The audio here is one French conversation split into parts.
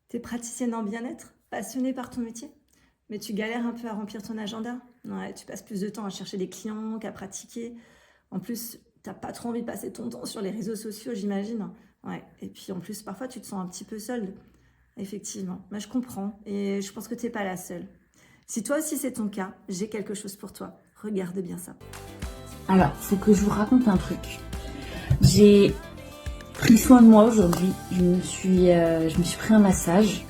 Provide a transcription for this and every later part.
T'es praticienne en bien-être, passionnée par ton métier, mais tu galères un peu à remplir ton agenda. Ouais, tu passes plus de temps à chercher des clients qu'à pratiquer. En plus, t'as pas trop envie de passer ton temps sur les réseaux sociaux, j'imagine. Ouais, et puis en plus, parfois, tu te sens un petit peu seule. Effectivement, mais je comprends et je pense que t'es pas la seule. Si toi aussi c'est ton cas, j'ai quelque chose pour toi. Regarde bien ça. Alors, faut que je vous raconte un truc. J'ai pris soin de moi aujourd'hui. Je me suis pris un massage.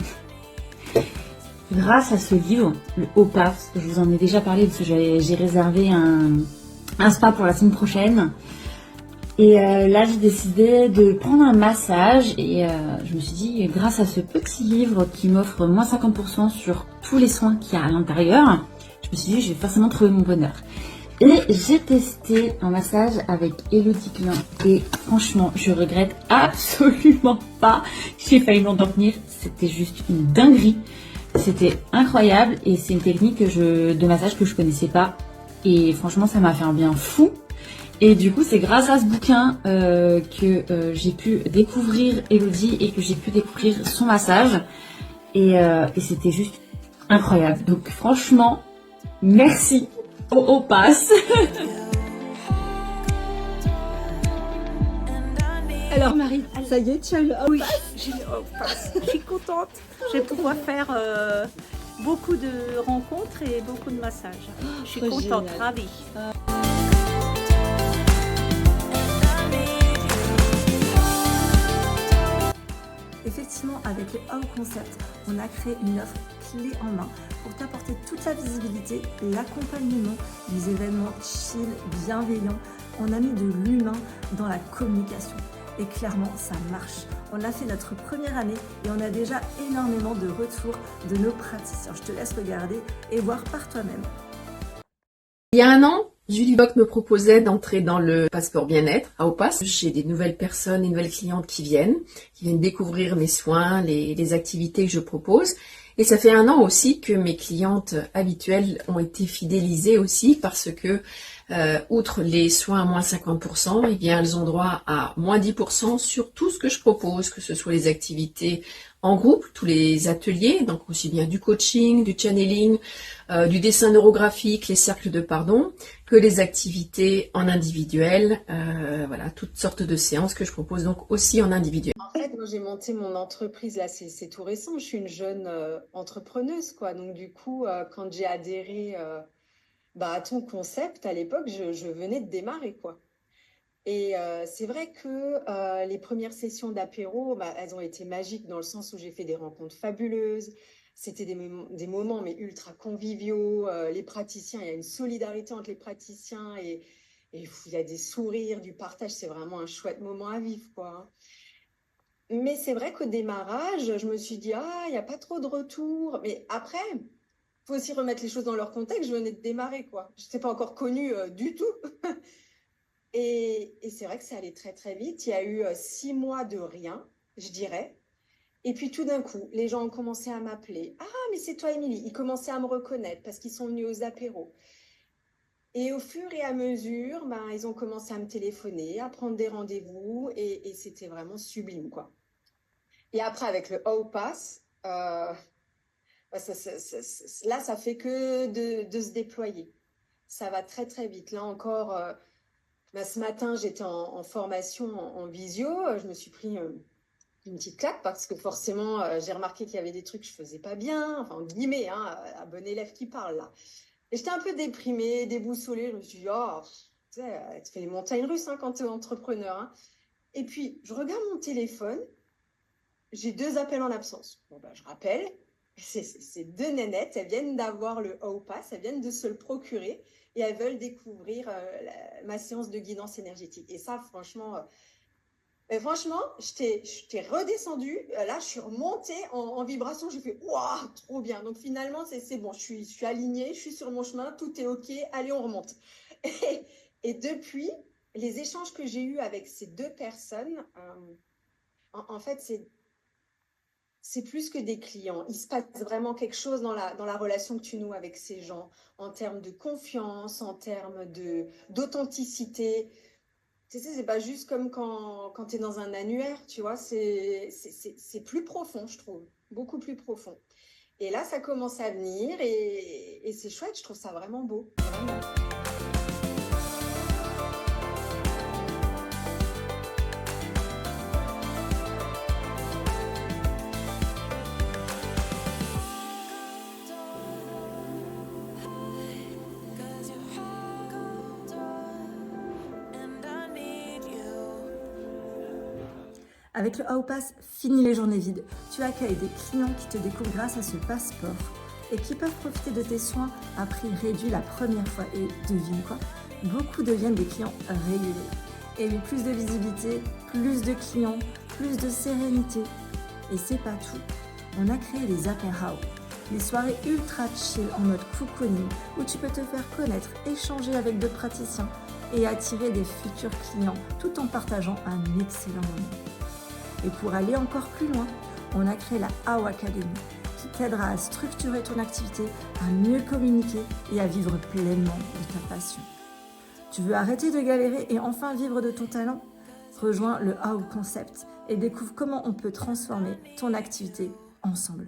Grâce à ce livre, le OPA, je vous en ai déjà parlé parce que j'ai réservé un spa pour la semaine prochaine. Et là, j'ai décidé de prendre un massage et je me suis dit, grâce à ce petit livre qui m'offre moins 50% sur tous les soins qu'il y a à l'intérieur, je me suis dit, je vais forcément trouver mon bonheur. Et j'ai testé un massage avec Elodie Klein et franchement, je regrette absolument pas. J'ai failli m'endormir, c'était juste une dinguerie. C'était incroyable et c'est une technique de massage que je connaissais pas. Et franchement, ça m'a fait un bien fou. Et du coup, c'est grâce à ce bouquin que j'ai pu découvrir Elodie et que j'ai pu découvrir son massage. Et c'était juste incroyable. Donc franchement, merci au pass. Alors Marie, ça y est, tu as le Oui, j'ai le Hall Pass. Je suis contente. Je vais pouvoir faire beaucoup de rencontres et beaucoup de massages. Je suis trop contente, génial. ravie. Effectivement, avec le How Concept, on a créé une offre clé en main pour t'apporter toute la visibilité, l'accompagnement des événements chill, bienveillants. On a mis de l'humain dans la communication. Et clairement, ça marche. On a fait notre première année et on a déjà énormément de retours de nos praticiens. Je te laisse regarder et voir par toi-même. Il y a un an, Julie Bock me proposait d'entrer dans le passeport bien-être à Opas. J'ai des nouvelles personnes, des nouvelles clientes qui viennent découvrir mes soins, les activités que je propose. Et ça fait un an aussi que mes clientes habituelles ont été fidélisées aussi parce que, outre les soins à moins 50%, eh bien, elles ont droit à moins 10% sur tout ce que je propose, que ce soit les activités en groupe, tous les ateliers, donc aussi bien du coaching, du channeling, du dessin neurographique, les cercles de pardon, que les activités en individuel, voilà, toutes sortes de séances que je propose donc aussi en individuel. En fait, moi, j'ai monté mon entreprise, là, c'est tout récent. Je suis une jeune entrepreneuse, quoi. Donc, du coup, quand j'ai adhéré à ton concept, à l'époque, je venais de démarrer, quoi. Et c'est vrai que les premières sessions d'apéro, elles ont été magiques dans le sens où j'ai fait des rencontres fabuleuses. C'était des moments mais ultra conviviaux. Les praticiens, il y a une solidarité entre les praticiens et il y a des sourires, du partage. C'est vraiment un chouette moment à vivre, quoi, hein. Mais c'est vrai qu'au démarrage, je me suis dit, ah, il n'y a pas trop de retours. Mais après, il faut aussi remettre les choses dans leur contexte. Je venais de démarrer, quoi. Je n'étais pas encore connue du tout. Et c'est vrai que ça allait très, très vite. Il y a eu 6 mois de rien, je dirais. Et puis tout d'un coup, les gens ont commencé à m'appeler. Ah, mais c'est toi, Émilie. Ils commençaient à me reconnaître parce qu'ils sont venus aux apéros. Et au fur et à mesure, ils ont commencé à me téléphoner, à prendre des rendez-vous. Et c'était vraiment sublime, quoi. Et après, avec le How Pass, là, ça fait que de se déployer. Ça va très, très vite. Là encore, ce matin, j'étais en formation en visio. Je me suis pris une petite claque parce que forcément, j'ai remarqué qu'il y avait des trucs que je faisais pas bien. Enfin, en guillemets, hein, un bon élève qui parle là. Et j'étais un peu déprimée, déboussolée. Je me suis dit, oh, tu sais, tu fais les montagnes russes, hein, quand tu es entrepreneur, hein. Et puis, je regarde mon téléphone. J'ai 2 appels en absence. Bon, je rappelle, c'est 2 nénettes, elles viennent d'avoir le How Pass, elles viennent de se le procurer et elles veulent découvrir ma séance de guidance énergétique. Et ça, franchement, je t'ai redescendu. Là, je suis remontée en vibration. J'ai fait, waouh, trop bien. Donc finalement, c'est bon, je suis alignée, je suis sur mon chemin, tout est OK, allez, on remonte. Et depuis, les échanges que j'ai eus avec ces 2 personnes, en fait, c'est plus que des clients. Il se passe vraiment quelque chose dans la relation que tu noues avec ces gens, en termes de confiance, en termes d'authenticité. Tu sais, c'est pas juste comme quand tu es dans un annuaire, tu vois, c'est plus profond, je trouve, beaucoup plus profond. Et là, ça commence à venir et c'est chouette, je trouve ça vraiment beau. Vraiment. Avec le Aopass, fini les journées vides. Tu accueilles des clients qui te découvrent grâce à ce passeport et qui peuvent profiter de tes soins à prix réduit la première fois. Et devine quoi, beaucoup deviennent des clients réguliers. Et oui, plus de visibilité, plus de clients, plus de sérénité. Et c'est pas tout. On a créé les Apéros, des soirées ultra chill en mode cocooning où tu peux te faire connaître, échanger avec d'autres praticiens et attirer des futurs clients tout en partageant un excellent moment. Et pour aller encore plus loin, on a créé la AO Academy qui t'aidera à structurer ton activité, à mieux communiquer et à vivre pleinement de ta passion. Tu veux arrêter de galérer et enfin vivre de ton talent? Rejoins le AO Concept et découvre comment on peut transformer ton activité ensemble.